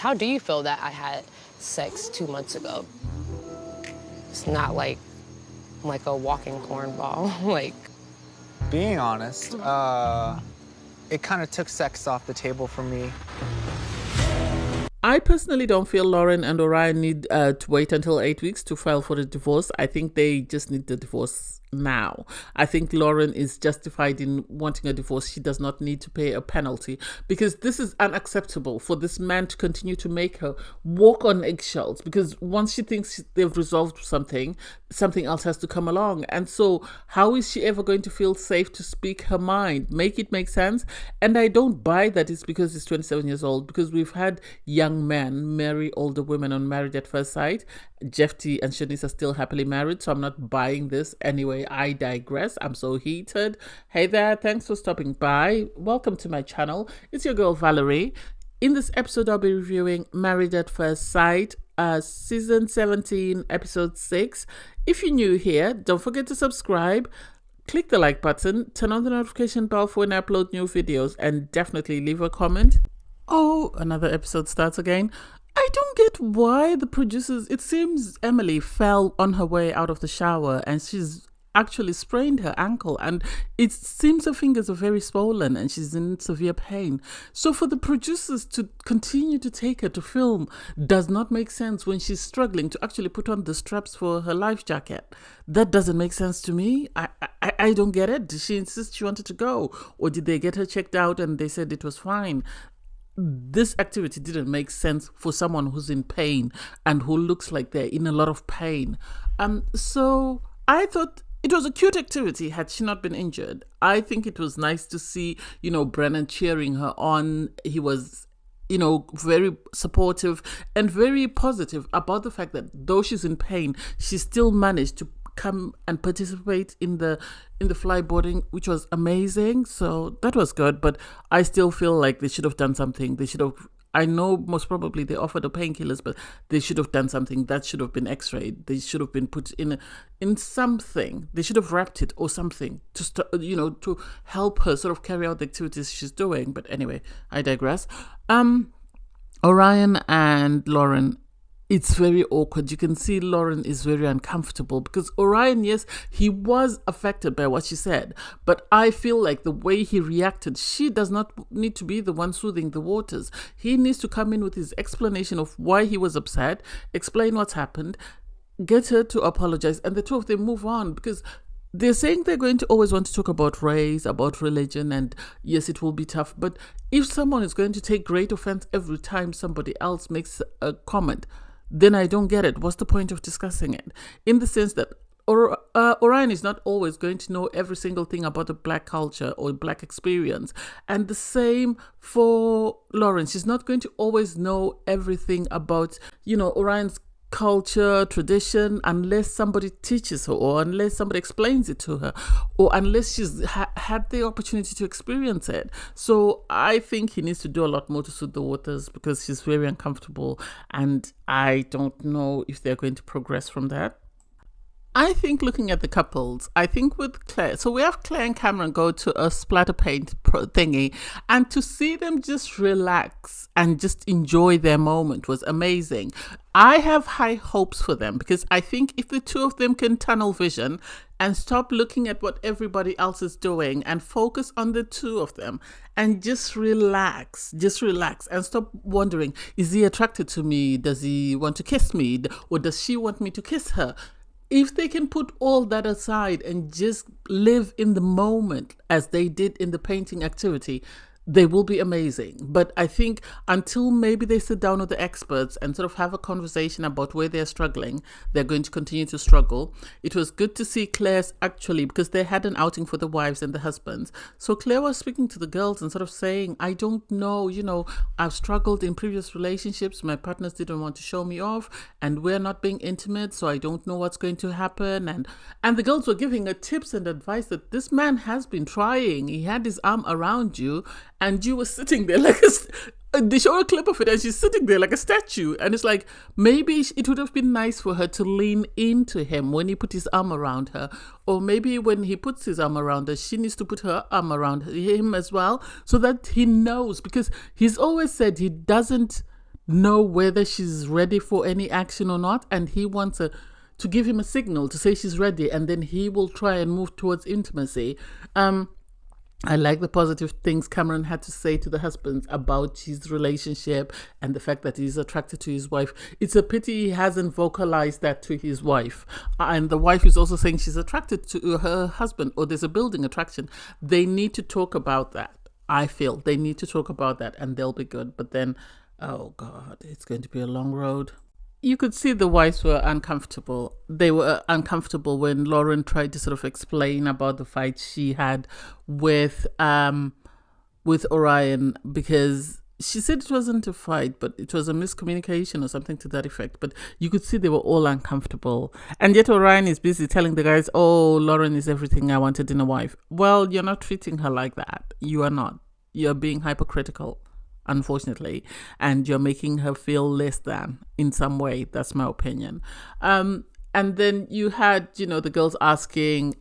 How do you feel that I had sex 2 months ago? It's not like I'm like a walking cornball. Like, Being honest, it kind of took sex off the table for me. I personally don't feel Lauren and Orion need to wait until 8 weeks to file for the divorce. I think they just need the divorce now. I think Lauren is justified in wanting a divorce. She does not need to pay a penalty because this is unacceptable for this man to continue to make her walk on eggshells, because once she thinks they've resolved something, something else has to come along. And so how is she ever going to feel safe to speak her mind? Make it make sense. And I don't buy that it's because he's 27 years old, because we've had young men marry older women on Married at First Sight. Jeff T and Shanice are still happily married, so I'm not buying this. Anyway, I digress. I'm so heated. Hey there, thanks for stopping by. Welcome to my channel. It's your girl Valerie. In this episode, I'll be reviewing Married at First Sight, season 17, episode 6. If you're new here, don't forget to subscribe. Click the like button, turn on the notification bell for when I upload new videos, and definitely leave a comment. Oh, another episode starts again. I don't get why the producers, it seems Emily fell on her way out of the shower and she's actually sprained her ankle, and it seems her fingers are very swollen and she's in severe pain. So for the producers to continue to take her to film does not make sense when she's struggling to actually put on the straps for her life jacket. That doesn't make sense to me. I don't get it. Did she insist she wanted to go, or did they get her checked out and they said it was fine? This activity didn't make sense for someone who's in pain and who looks like they're in a lot of pain. So I thought it was a cute activity had she not been injured. I think it was nice to see, Brennan cheering her on. He was, very supportive and very positive about the fact that though she's in pain, she still managed to come and participate in the flyboarding, which was amazing. So that was good, but I still feel like they should have done something. They should have, I know most probably they offered the painkillers, but they should have done something. That should have been x-rayed. They should have been put in something. They should have wrapped it or something to to help her sort of carry out the activities she's doing. But anyway, I digress. Orion and Lauren, it's very awkward. You can see Lauren is very uncomfortable because Orion, yes, he was affected by what she said, but I feel like the way he reacted, she does not need to be the one soothing the waters. He needs to come in with his explanation of why he was upset, explain what's happened, get her to apologize, and the two of them move on, because they're saying they're going to always want to talk about race, about religion, and yes, it will be tough. But if someone is going to take great offense every time somebody else makes a comment, then I don't get it. What's the point of discussing it? In the sense that Orion is not always going to know every single thing about the Black culture or Black experience. And the same for Lauren. She's not going to always know everything about, Orion's culture, tradition, unless somebody teaches her, or unless somebody explains it to her, or unless she's had the opportunity to experience it. So I think he needs to do a lot more to soothe the waters, because she's very uncomfortable, and I don't know if they're going to progress from that. I think looking at the couples, I think with Claire, so we have Claire and Cameron go to a splatter paint thingy, and to see them just relax and just enjoy their moment was amazing. I have high hopes for them, because I think if the two of them can tunnel vision and stop looking at what everybody else is doing and focus on the two of them and just relax and stop wondering, is he attracted to me? Does he want to kiss me? Or does she want me to kiss her? If they can put all that aside and just live in the moment as they did in the painting activity, they will be amazing. But I think until maybe they sit down with the experts and sort of have a conversation about where they're struggling, they're going to continue to struggle. It was good to see Claire's, actually, because they had an outing for the wives and the husbands. So Claire was speaking to the girls and sort of saying, I don't know, I've struggled in previous relationships. My partners didn't want to show me off, and we're not being intimate, so I don't know what's going to happen. And the girls were giving her tips and advice that this man has been trying. He had his arm around you, and you were sitting there like they show a clip of it, and she's sitting there like a statue. And it's like, maybe it would have been nice for her to lean into him when he put his arm around her. Or maybe when he puts his arm around her, she needs to put her arm around him as well, so that he knows. Because he's always said he doesn't know whether she's ready for any action or not, and he wants to give him a signal to say she's ready, and then he will try and move towards intimacy. I like the positive things Cameron had to say to the husbands about his relationship and the fact that he's attracted to his wife. It's a pity he hasn't vocalized that to his wife. And the wife is also saying she's attracted to her husband, or there's a building attraction. They need to talk about that. I feel they need to talk about that, and they'll be good. But then, oh God, it's going to be a long road. You could see the wives were uncomfortable. They were uncomfortable when Lauren tried to sort of explain about the fight she had with Orion, because she said it wasn't a fight, but it was a miscommunication or something to that effect. But you could see they were all uncomfortable. And yet Orion is busy telling the guys, oh, Lauren is everything I wanted in a wife. Well, you're not treating her like that. You are not. You're being hypocritical, unfortunately, and you're making her feel less than in some way. That's my opinion. And then you had, the girls asking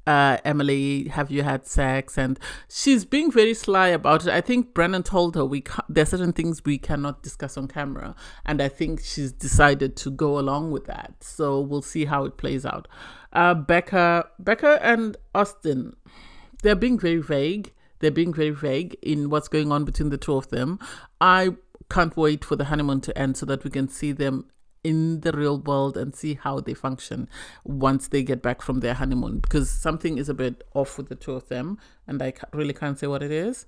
Emily, have you had sex? And she's being very sly about it. I think Brennan told her there are certain things we cannot discuss on camera, and I think she's decided to go along with that. So we'll see how it plays out. Becca and Austin, they're being very vague. They're being very vague in what's going on between the two of them. I can't wait for the honeymoon to end so that we can see them in the real world and see how they function once they get back from their honeymoon, because something is a bit off with the two of them, and I really can't say what it is.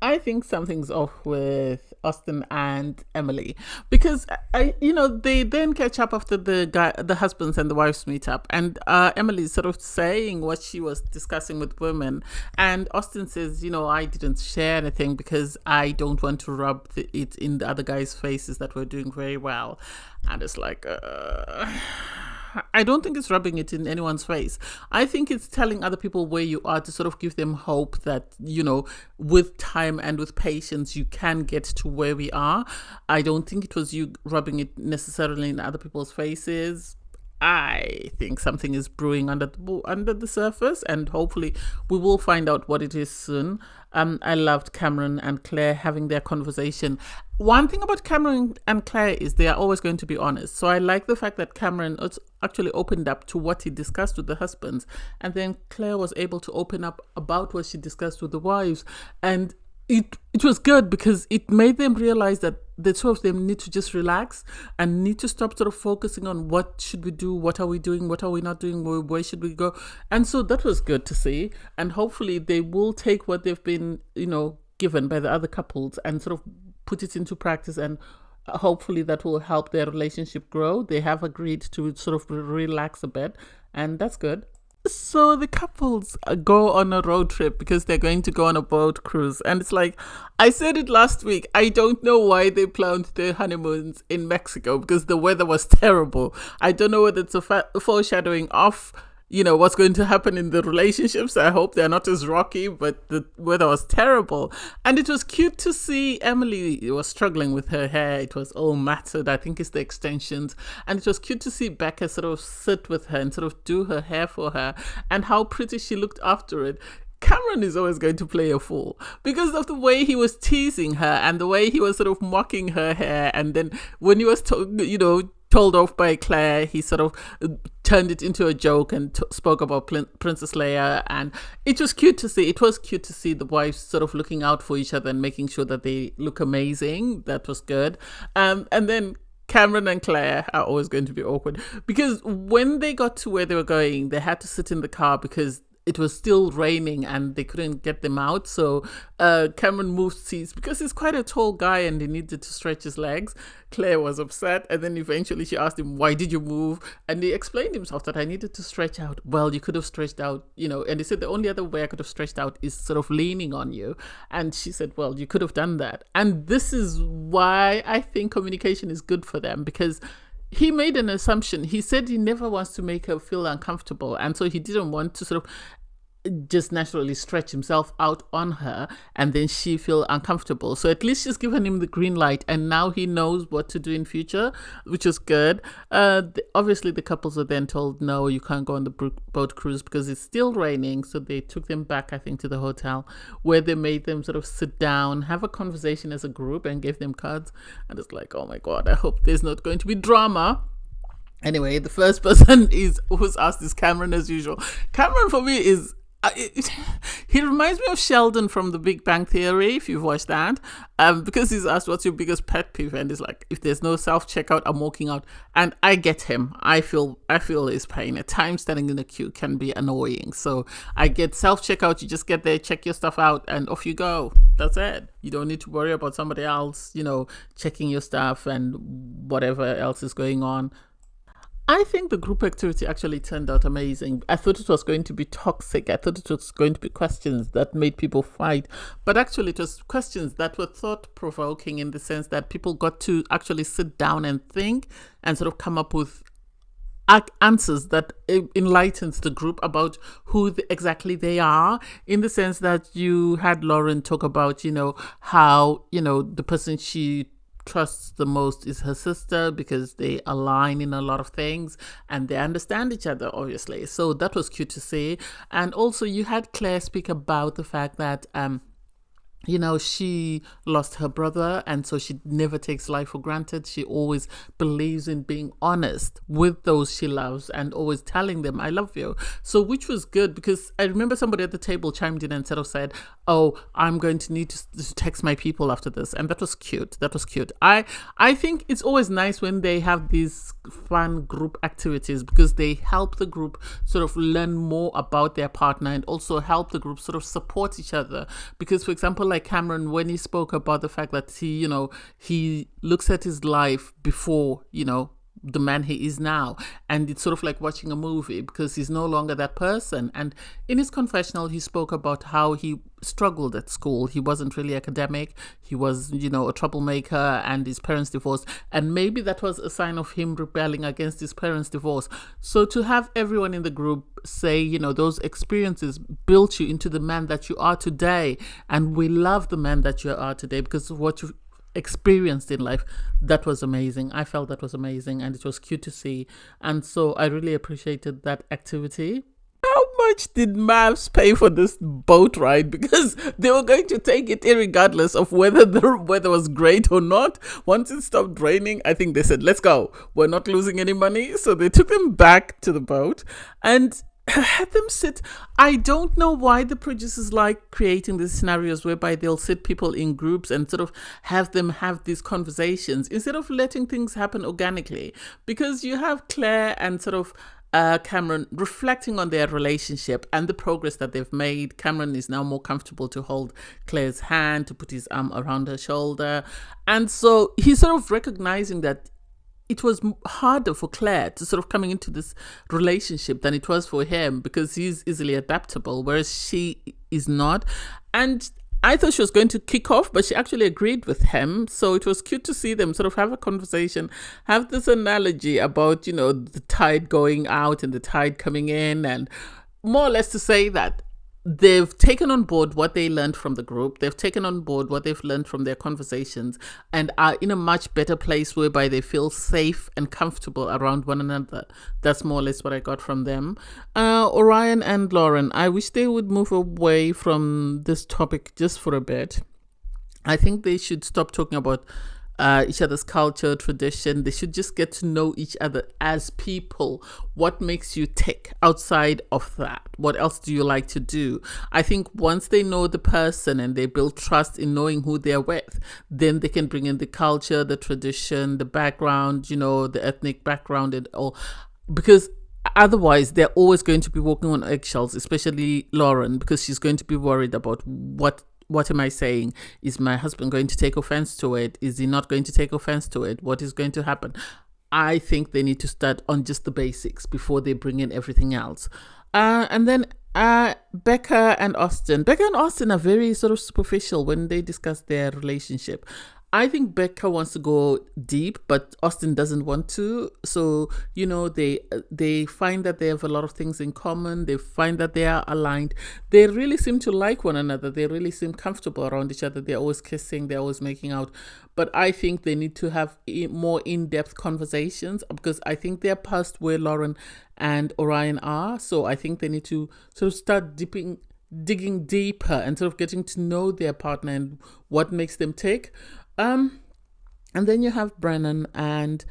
I think something's off with Austin and Emily, because they then catch up after the husbands and the wives meet up, and Emily's sort of saying what she was discussing with women, and Austin says, I didn't share anything because I don't want to rub it in the other guys' faces that we're doing very well, and it's like. I don't think it's rubbing it in anyone's face. I think it's telling other people where you are to sort of give them hope that, with time and with patience, you can get to where we are. I don't think it was you rubbing it necessarily in other people's faces. I think something is brewing under the surface, and hopefully we will find out what it is soon. I loved Cameron and Claire having their conversation. One thing about Cameron and Claire is they are always going to be honest. So I like the fact that Cameron actually opened up to what he discussed with the husbands, and then Claire was able to open up about what she discussed with the wives. And it was good because it made them realize that the two of them need to just relax and need to stop sort of focusing on what should we do, what are we doing, what are we not doing, where should we go. And so that was good to see. And hopefully they will take what they've been, given by the other couples and sort of put it into practice, and hopefully that will help their relationship grow. They have agreed to sort of relax a bit, and that's good. So the couples go on a road trip because they're going to go on a boat cruise. And it's like, I said it last week, I don't know why they planned their honeymoons in Mexico, because the weather was terrible. I don't know whether it's a foreshadowing of, what's going to happen in the relationships. I hope they're not as rocky, but the weather was terrible. And it was cute to see Emily was struggling with her hair. It was all matted. I think it's the extensions. And it was cute to see Becca sort of sit with her and sort of do her hair for her, and how pretty she looked after it. Cameron is always going to play a fool because of the way he was teasing her and the way he was sort of mocking her hair. And then when he was, told off by Claire, he sort of turned it into a joke and spoke about Princess Leia, and it was cute to see. It was cute to see the wives sort of looking out for each other and making sure that they look amazing. That was good. And then Cameron and Claire are always going to be awkward because when they got to where they were going, they had to sit in the car because it was still raining and they couldn't get them out. So Cameron moved seats because he's quite a tall guy and he needed to stretch his legs. Claire was upset, and then eventually she asked him, why did you move? And he explained himself that I needed to stretch out. Well, you could have stretched out, and he said the only other way I could have stretched out is sort of leaning on you. And she said, well, you could have done that. And this is why I think communication is good for them, because he made an assumption. He said he never wants to make her feel uncomfortable. And so he didn't want to sort of just naturally stretch himself out on her, and then she feel uncomfortable. So at least she's given him the green light, and now he knows what to do in future, which is good. Obviously the couples are then told, no, you can't go on the boat cruise because it's still raining. So they took them back, I think, to the hotel, where they made them sort of sit down, have a conversation as a group, and gave them cards. And it's like, oh my God, I hope there's not going to be drama. Anyway, the first person who's asked is Cameron, as usual. Cameron, for me, is he reminds me of Sheldon from The Big Bang Theory, if you've watched that, because he's asked, what's your biggest pet peeve? And he's like, if there's no self-checkout, I'm walking out. And I get him. I feel his pain. At times, standing in the queue can be annoying. So I get self-checkout. You just get there, check your stuff out, and off you go. That's it. You don't need to worry about somebody else, checking your stuff and whatever else is going on. I think the group activity actually turned out amazing. I thought it was going to be toxic. I thought it was going to be questions that made people fight. But actually, it was questions that were thought-provoking in the sense that people got to actually sit down and think and sort of come up with answers that enlightens the group about who exactly they are, in the sense that you had Lauren talk about, how, the person she trusts the most is her sister because they align in a lot of things and they understand each other, obviously. So that was cute to see. And also you had Claire speak about the fact that she lost her brother, and so she never takes life for granted. She always believes in being honest with those she loves and always telling them, I love you. So which was good, because I remember somebody at the table chimed in and said, oh, I'm going to need to text my people after this. And that was cute. I think it's always nice when they have these fun group activities, because they help the group sort of learn more about their partner and also help the group sort of support each other. Because, for example, like Cameron, when he spoke about the fact that he looks at his life before, the man he is now, and it's sort of like watching a movie because he's no longer that person. And in his confessional, he spoke about how he struggled at school. He wasn't really academic. He was, a troublemaker, and his parents divorced. And maybe that was a sign of him rebelling against his parents' divorce. So to have everyone in the group say, those experiences built you into the man that you are today. And we love the man that you are today because of what you experienced in life. That was amazing. I felt that was amazing, and it was cute to see. And so I really appreciated that activity. How much did MAFS pay for this boat ride? Because they were going to take it irregardless of whether the weather was great or not. Once it stopped raining, I think they said, let's go. We're not losing any money. So they took them back to the boat and had them sit. I don't know why the producers like creating these scenarios whereby they'll sit people in groups and sort of have them have these conversations instead of letting things happen organically. Because you have Claire and sort of Cameron reflecting on their relationship and the progress that they've made. Cameron is now more comfortable to hold Claire's hand, to put his arm around her shoulder. And so he's sort of recognizing that it was harder for Claire to sort of coming into this relationship than it was for him, because he's easily adaptable, whereas she is not. And I thought she was going to kick off, but she actually agreed with him. So it was cute to see them sort of have a conversation, have this analogy about, the tide going out and the tide coming in, and more or less to say that they've taken on board what they learned from the group. They've taken on board what they've learned from their conversations and are in a much better place whereby they feel safe and comfortable around one another. That's more or less what I got from them. Orion and Lauren, I wish they would move away from this topic just for a bit. I think they should stop talking about each other's culture, tradition. They should just get to know each other as people. What makes you tick outside of that? What else do you like to do? I think once they know the person and they build trust in knowing who they're with, then they can bring in the culture, the tradition, the background, the ethnic background and all. Because otherwise, they're always going to be walking on eggshells, especially Lauren, because she's going to be worried about what am I saying? Is my husband going to take offense to it? Is he not going to take offense to it? What is going to happen? I think they need to start on just the basics before they bring in everything else. And then Becca and Austin. Becca and Austin are very sort of superficial when they discuss their relationship. I think Becca wants to go deep, but Austin doesn't want to. So, you know, they find that they have a lot of things in common. They find that they are aligned. They really seem to like one another. They really seem comfortable around each other. They're always kissing. They're always making out. But I think they need to have more in-depth conversations, because I think they're past where Lauren and Orion are. So I think they need to sort of start digging deeper and sort of getting to know their partner and what makes them tick. And then you have Brennan and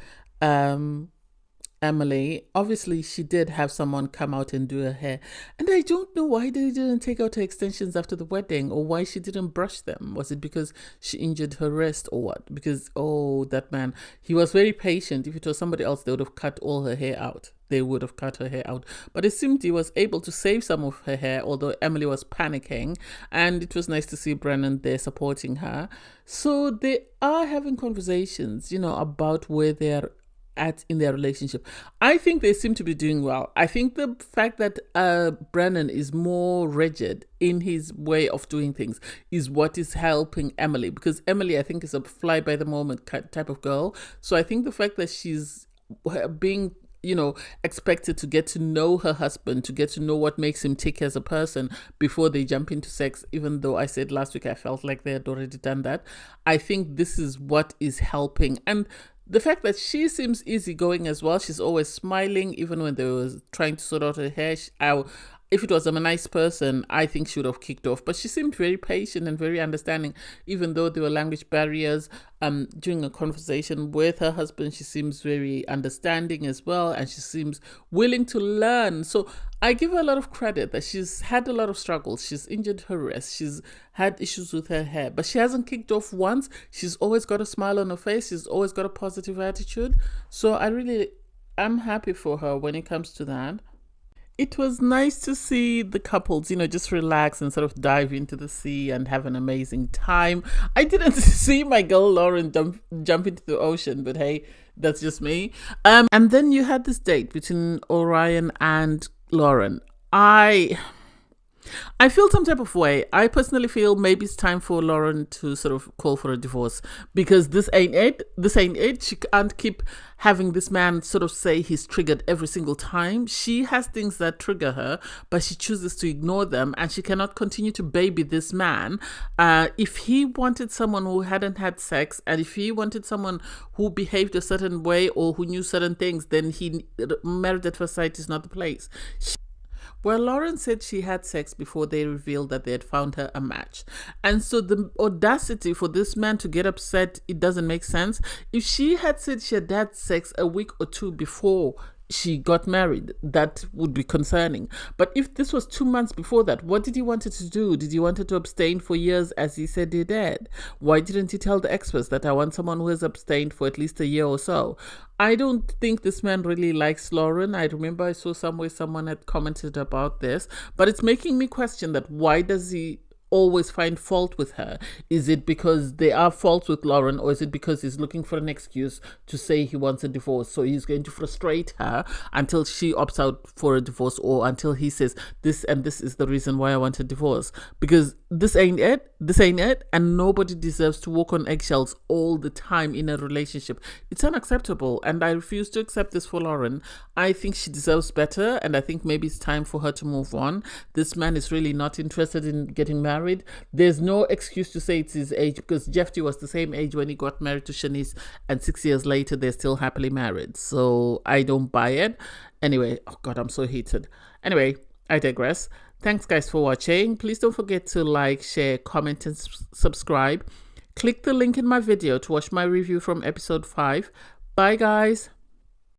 Emily. Obviously, she did have someone come out and do her hair. And I don't know why they didn't take out her extensions after the wedding, or why she didn't brush them. Was it because she injured her wrist or what? Because, oh, that man, he was very patient. If it was somebody else, they would have cut all her hair out. They would have cut her hair out. But it seemed he was able to save some of her hair, although Emily was panicking. And it was nice to see Brennan there supporting her. So they are having conversations, you know, about where they're at in their relationship. I think they seem to be doing well. I think the fact that Brennan is more rigid in his way of doing things is what is helping Emily, because Emily, I think, is a fly by the moment type of girl. So I think the fact that she's being, you know, expected to get to know her husband, to get to know what makes him tick as a person before they jump into sex, even though I said last week I felt like they had already done that. I think this is what is helping. And the fact that she seems easygoing as well. She's always smiling, even when they were trying to sort out her hair. If it was a nice person, I think she would have kicked off. But she seemed very patient and very understanding, even though there were language barriers. During a conversation with her husband, she seems very understanding as well, and she seems willing to learn. So I give her a lot of credit that she's had a lot of struggles. She's injured her wrist. She's had issues with her hair, but she hasn't kicked off once. She's always got a smile on her face. She's always got a positive attitude. So I'm happy for her when it comes to that. It was nice to see the couples, you know, just relax and sort of dive into the sea and have an amazing time. I didn't see my girl Lauren jump into the ocean, but hey, that's just me. And then you had this date between Orion and Lauren. I feel some type of way. I personally feel maybe it's time for Lauren to sort of call for a divorce, because this ain't it. This ain't it. She can't keep having this man sort of say he's triggered every single time. She has things that trigger her, but she chooses to ignore them, and she cannot continue to baby this man. If he wanted someone who hadn't had sex, and if he wanted someone who behaved a certain way or who knew certain things, then married at first sight is not the place. Well, Lauren said she had sex before they revealed that they had found her a match. And so the audacity for this man to get upset, it doesn't make sense. If she had said she had had sex a week or two before she got married, that would be concerning. But if this was 2 months before that, what did he want her to do? Did he want her to abstain for years as he said he did? Why didn't he tell the experts that I want someone who has abstained for at least a year or so? I don't think this man really likes Lauren. I remember I saw somewhere someone had commented about this, but it's making me question that why does he always find fault with her? Is it because there are faults with Lauren, or is it because he's looking for an excuse to say he wants a divorce? So he's going to frustrate her until she opts out for a divorce, or until he says this and this is the reason why I want a divorce. Because this ain't it, and nobody deserves to walk on eggshells all the time in a relationship. It's unacceptable, and I refuse to accept this for Lauren. I think she deserves better, and I think maybe it's time for her to move on. This man is really not interested in getting married. There's no excuse to say it's his age, because Jeffrey was the same age when he got married to Shanice, and 6 years later they're still happily married. So I don't buy it. Anyway, oh God, I'm so heated. Anyway, I digress. Thanks guys for watching. Please don't forget to like, share, comment and subscribe. Click the link in my video to watch my review from episode 5. Bye guys.